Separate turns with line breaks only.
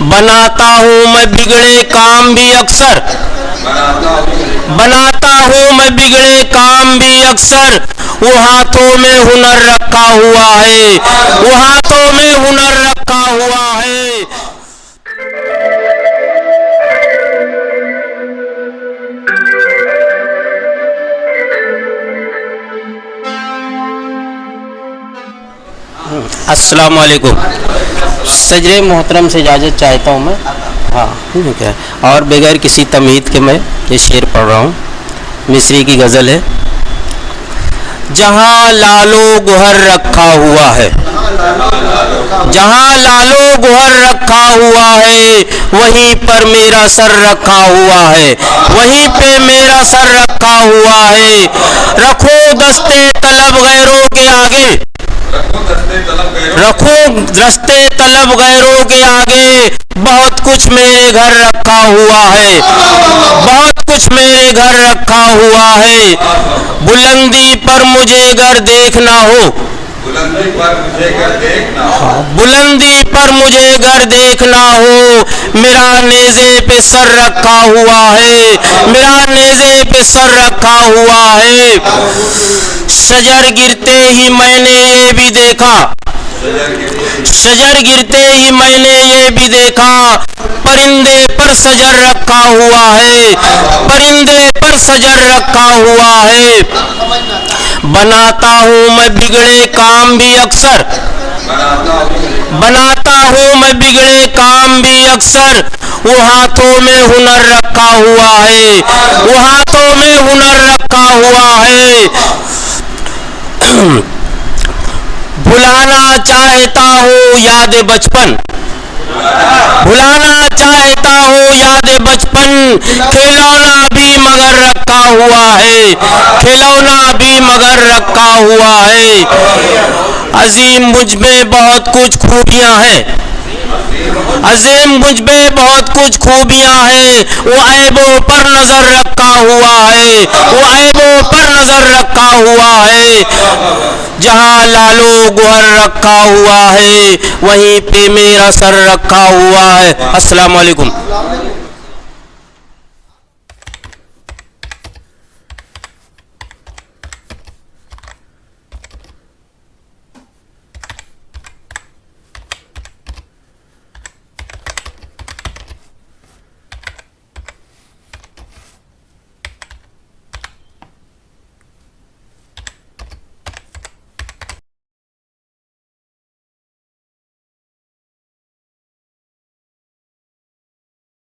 बनाता हूँ मैं बिगड़े काम भी अक्सर, बनाता हूँ मैं बिगड़े काम भी अक्सर। वो हाथों में हुनर रखा हुआ है, वो हाथों में हुनर रखा हुआ है। अस्सलाम वालेकुम। सजरे मोहतरम से इजाज़त चाहता हूँ मैं। हाँ ठीक है। और बगैर किसी तमीद के मैं ये शेर पढ़ रहा हूँ। मिस्री की गज़ल है। जहाँ लालो गुहर रखा हुआ है, जहाँ लालो गुहर रखा हुआ है, वहीं पर मेरा सर रखा हुआ है, वहीं पे मेरा सर रखा हुआ है। रखो दस्ते तलब गैरों के आगे, रखो दस्ते तलब गैरों के आगे। बहुत कुछ मेरे घर रखा हुआ है, बहुत कुछ मेरे घर रखा हुआ है। बुलंदी पर मुझे घर देखना हो, बुलंदी पर मुझे घर देखना हो, बुलंदी पर मुझे घर देखना हो। मेरा नेज़े पे सर रखा हुआ है, मेरा नेज़े पे सर रखा हुआ है। शजर गिरते ही मैंने ये भी देखा, शजर गिरते ही मैंने ये भी देखा। परिंदे पर सजर रखा हुआ है, परिंदे पर सजर रखा हुआ है। बनाता हूँ मैं बिगड़े काम भी अक्सर, बनाता हूँ मैं बिगड़े काम भी अक्सर। वो हाथों में हुनर रखा हुआ है, वो हाथों में हुनर रखा हुआ है। भुलाना चाहता हूँ याद बचपन, भुलाना चाहता हूँ याद बचपन। खिलौना भी मगर रखा हुआ है, खिलौना भी मगर रखा हुआ है। अजीम मुझ में बहुत कुछ खूबियाँ हैं, अजीम मुझ में बहुत कुछ खूबियाँ हैं। वो ऐबों पर नजर रखा हुआ है, वो ऐबों पर नजर रखा हुआ है। जहाँ लालो गुहर रखा हुआ है, वहीं पे मेरा सर रखा हुआ है। अस्सलाम वालेकुम।